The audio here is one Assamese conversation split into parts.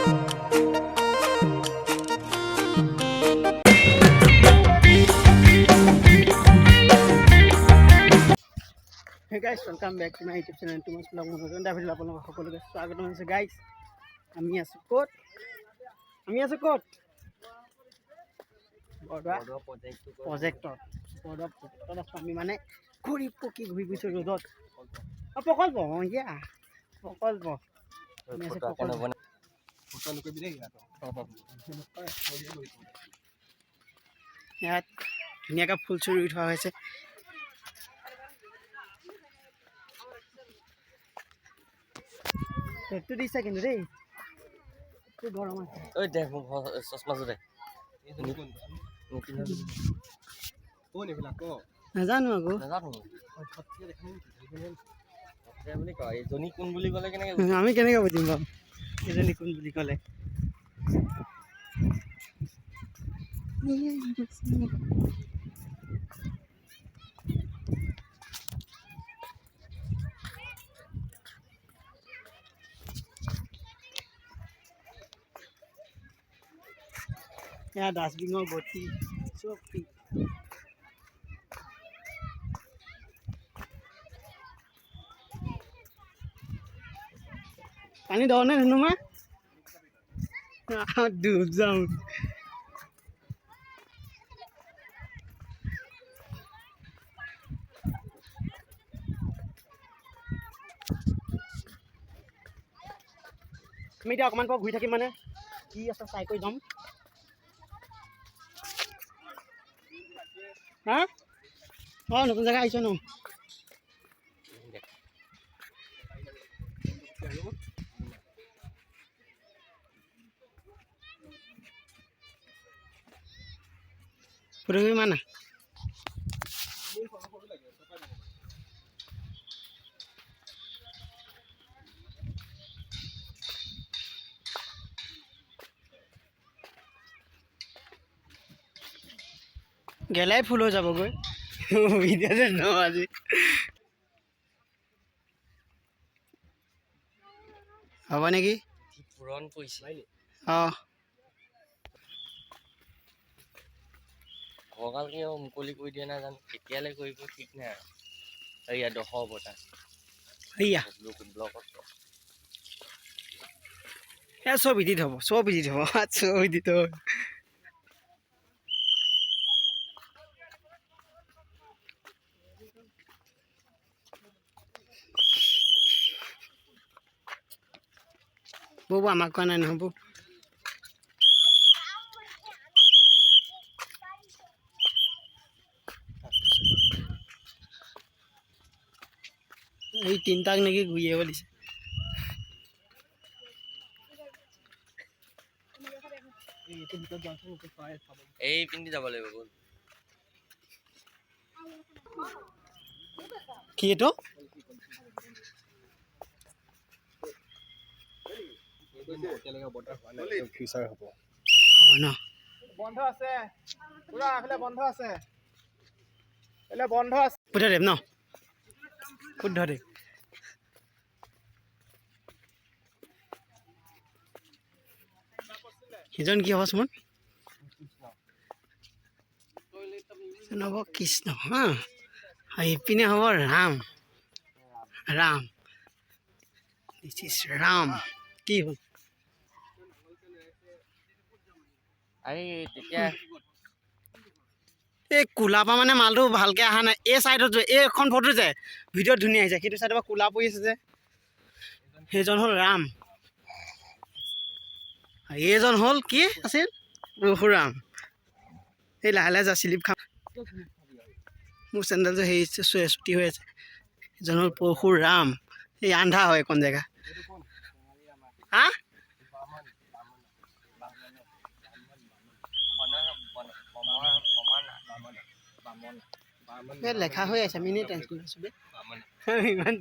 Hey guys, welcome back to my YouTube channel. Tumas vlog মনোৰঞ্জন দাভিদ আপোনালোকক সকলোকে স্বাগতম জনাইছোঁ গাইজ। আমি আছোঁ ক'ত? বৰদোৱা প্ৰজেক্টত আছোঁ আমি মানে ঘূৰি পকি ঘূৰি ফুৰিছোঁ ৰ'দত। প্ৰকল্প প্ৰকল্প আমি আছোঁ প্ৰকল্প। ইয়াত ধুনীয়াকৈ ফুল চুল ৰুই থোৱা হৈছে। পেটটো দিছা কিন্তু দেই, গৰম আছে। ঐ দে মোক চশমাযোৰ দে। নাজানো আকৌ আমি কেনেকৈ বুজিম বাৰু এজনী কোন বুলি ক'লে। এয়া ডাষ্টবিনৰ গতি চব পানী দ নে ধুনুমা ডুব যাওঁ। আমি এতিয়া অকণমান ঘূৰি থাকিম মানে কি আছে চাই কৰি যাম। হা অঁ নতুন জেগা আহিছে ন। ফুৰিবি মানে গেলাই ফুল হৈ যাবগৈ ভিডিঅ'তে ন আজি। হ'ব নেকি পুৰণ পৰিছে অঁ কঁকালকে মুকলি কৰি দিয়া নাই জানো কেতিয়ালৈ কৰিব ঠিক নাই আৰু এয়া দশ বটা সেয়া ব্লকত এয়া চব ইডিট হ'ব চব ইডিট হ'ব। বৌ আমাক কোৱা নাই নহ'ব। এই তিনিটাক নেকি ঘূৰি আহিব দিছে। এই পিন্ধি যাব লাগিব গ'ল কি এইটো ফিউচাৰ হ'ব ন। বন্ধ আছে পুৰা এফালে বন্ধ আছে বুদ্ধদেৱ ন বুদ্ধদেৱ সিজন কি হ'ব চোন হ'ব কৃষ্ণ হা ইপিনে হ'ব ৰাম ৰাম দিছ ইজ ৰাম কি হ'ল তেতিয়া এই কোলাৰ পৰা মানে মালটো ভালকৈ অহা নাই। এই চাইডত এইখন ফটো যে ভিডিঅ'ত ধুনীয়া আহিছে সেইটো চাইডৰ পৰা কোলা পৰি আছে যে সেইজন হ'ল ৰাম এইজন হ'ল কি আছিল পৰশুৰাম। এই লাহে লাহে যা চিলিপ খাম মোৰ চেণ্ডেলযোৰ হেৰি চুটি হৈ আছে। এজন হ'ল পৰশুৰাম এই আন্ধা হয় এখন জেগা হা লেখা হৈ আছে মিনি টেনচন ইমান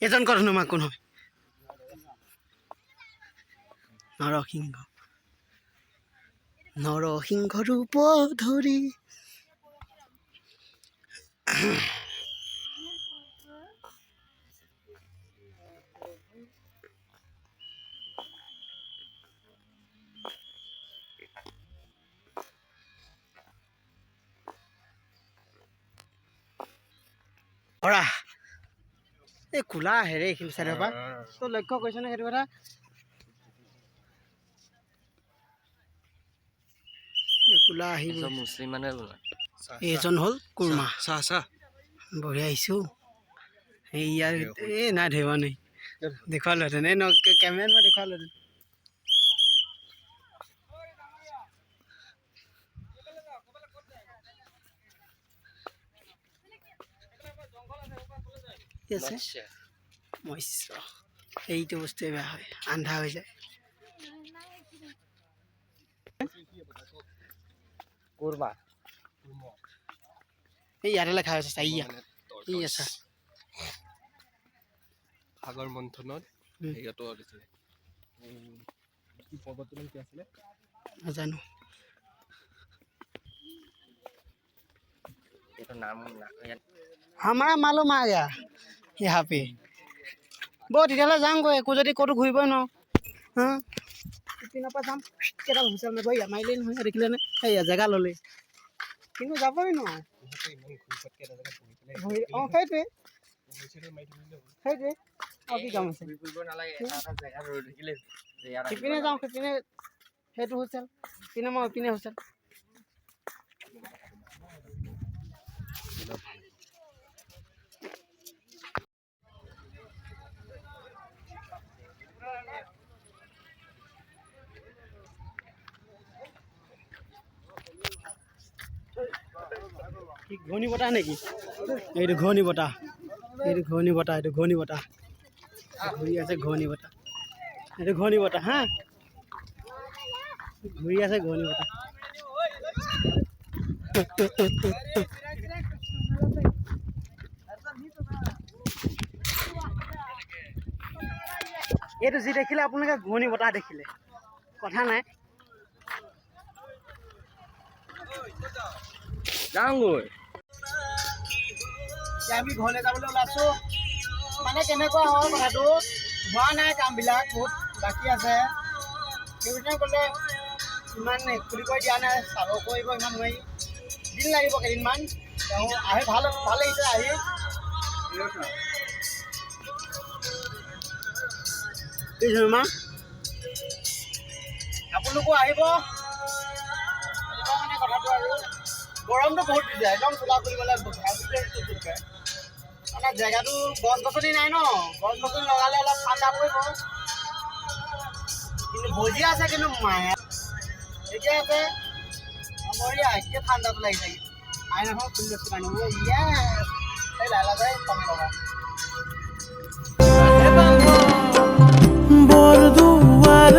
এজন ক'ত হনুমা কোন হয় নৰসিংহ ৰূপ ধৰি ভৰা এই কোলা আহে ৰে এইখিনি চাইডৰ পৰা তই লক্ষ্য কৰিছনে সেইটো কথা এই কোলা আহিব মুছলিম মানুহে বোলা এইজন হ'ল কুৰ্মা চাহ চাহ বঢ়িয়া আহিছোঁ এই ইয়াৰ এই নাই ধৰিব নাই দেখুৱালোহেঁতেন এই কেমেৰাত মই দেখুৱালোহেঁতেন কি আছে মৎস্য এইটো বস্তুৱে বেয়া হয় আন্ধা হৈ যায় কুৰ্মা এই ইয়াতে লেখা হৈছে চাইয়া এই আছা সাগৰ মন্থনত হেৰিয়াতো দিছিলে কি পৰ্বতটো কি আছিলে নাজানো এইটো নাম हमारा मालूम आ गया यहाँ पे बहुत इधर जाऊँगा कुछ यदि कतो घूर न हाँ इतना पर जाम केटा हुसल में भैया माइले न देख लेने है जगह लले किंतु जाबो न ओ हेते हेते अभी काम আছে किपिने जाऊँ किपिने हेतु हुसल पिने म पिने हुसल ঘূৰ্ণি বতাহ নেকি এইটো ঘূৰ্ণি বতাহ এইটো ঘূৰ্ণি বতাহ এইটো ঘূৰ্ণি বতাহ ঘূৰি আছে ঘূৰ্ণি বতাহ এইটো ঘূৰ্ণি বতাহ হা ঘূৰি আছে ঘূৰ্ণি বতাহ এইটো যি দেখিলে আপোনালোকে ঘূৰ্ণি বতাহ দেখিলে কথা নাই যাওঁগৈ আমি ঘৰলৈ যাবলৈ ওলাইছোঁ মানে কেনেকুৱা হয় কথাটো হোৱা নাই কামবিলাক বহুত বাকী আছে সেইবিলাক গ'লে ইমান খুলি কৰি দিয়া নাই চাব কৰিব ইমান নোৱাৰি দিন লাগিব কেইদিনমান তেওঁ আহি ভাল লাগিছে আহি মা আপোনালোকো আহিব মানে কথাটো আৰু গৰমটো বহুত দিছে একদম চোলা ফুৰিবলৈ মানে জেগাটো গছ গছনি নাই ন গছ গছনি লগালে অলপ ঠাণ্ডা পৰিব কিন্তু ভজি আছে কিন্তু মায়ে এতিয়া আছে বঢ়িয়া এতিয়া ঠাণ্ডাটো লাগি থাকে আইনাখন খুলি লৈছোঁ পানী ইয়ে এই লালা যায় পানী লগা বৰদুৱাৰ